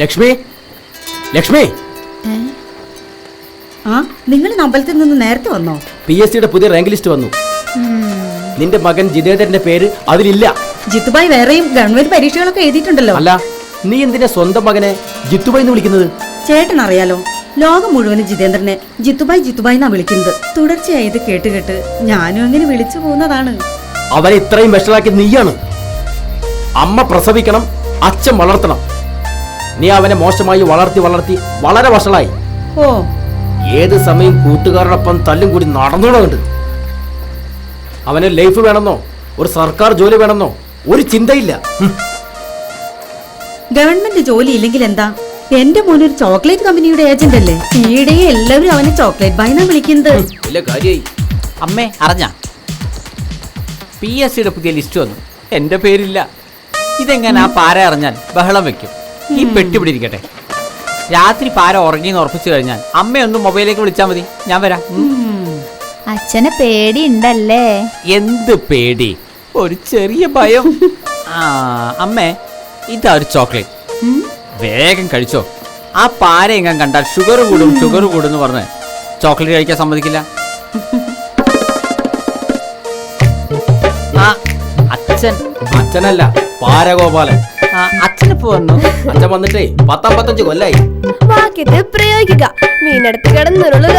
ലക്ഷ്മി, ലക്ഷ്മി, ആ നിങ്ങൾ അമ്പലത്തിൽ നിന്ന് നേരത്തെ വന്നോ? PSCയുടെ പുതിയ റാങ്ക് ലിസ്റ്റ് വന്നു. നിന്റെ മകൻ ജിതേന്ദ്രന്റെ പേര് അതിലില്ല. ജിത്തുബായി വേറെയും ഗവൺമെന്റ് പരീക്ഷകളൊക്കെ എഴുതിയിട്ടുണ്ടല്ലോ. അല്ല, നീ എന്തിനാ സ്വന്തം മകനെ ജിത്തുബായി എന്ന് വിളിക്കുന്നത്? ചേട്ടൻ അറിയാലോ, ലോകം മുഴുവനും ജിതേന്ദ്രനെ ജിത്തുബായി ജിത്തുബായി എന്നാ വിളിക്കുന്നത്. തുടർച്ചയായി ഇത് കേട്ട് കേട്ട് ഞാനും അങ്ങനെ വിളിച്ചു പോകുന്നതാണ്. അവനെ ഇത്രയും വഷളാക്കി നീയാണ്. അമ്മ പ്രസവിക്കണം, അച്ഛൻ വളർത്തണം. നീ അവനെ മോശമായി വളർത്തി വളർത്തി വളരെ വഷളായി. ഓ, ഏത് സമയം കൂട്ടുകാരോടൊപ്പം തല്ലും കൂടി നടന്നോടുണ്ട്. അവന് ലൈഫ് വേണമെന്നോ ഒരു സർക്കാർ ജോലി വേണമെന്നോ ഒരു ചിന്തയില്ല. ഗവൺമെന്റ് ജോലി ഇല്ലെങ്കിൽ എന്താ? എന്റെ മോനൊരു ചോക്ലേറ്റ് കമ്പനിയുടെ ഏജന്റ് അല്ലേ. ഈയിടെ എല്ലാവരും അവനെ ചോക്ലേറ്റ് ബൈ എന്നാ വിളിക്കുന്നത്. അമ്മേ അറിഞ്ഞ PSCയുടെ പുതിയ ലിസ്റ്റ് വന്നു. എന്റെ പേരില്ല. ഇതെങ്ങനെ ആ പാര അറിഞ്ഞാൽ ബഹളം വെക്കും. ഈ പെട്ടി ഇവിടെ ഇരിക്കട്ടെ. രാത്രി പാര ഉറങ്ങിന്ന് ഉറപ്പിച്ചു കഴിഞ്ഞാൽ അമ്മയൊന്ന് മൊബൈലിലേക്ക് വിളിച്ചാൽ മതി, ഞാൻ വരാം. അച്ഛനെ പേടി ഉണ്ടല്ലേ? എന്ത് പേടി? ഒരു ചെറിയ ഭയം. അമ്മേ, ഇതാ ഒരു ചോക്ലേറ്റ്, വേഗം കഴിച്ചോ. ആ പാര എങ്ങനെ കണ്ടാൽ ഷുഗർ കൂടും എന്ന് പറഞ്ഞ് ചോക്ലേറ്റ് കഴിക്കാൻ സമ്മതിക്കില്ല. അച്ഛനല്ല, പാരഗോപാലൻ. അച്ഛനിപ്പോ വന്നു. അച്ഛൻ വന്നിട്ടേ 10-15 കൊല്ലായി. വാക്യത്തെ പ്രയോഗിക്കുക, മീനടുത്ത് കിടന്നുരുളുക.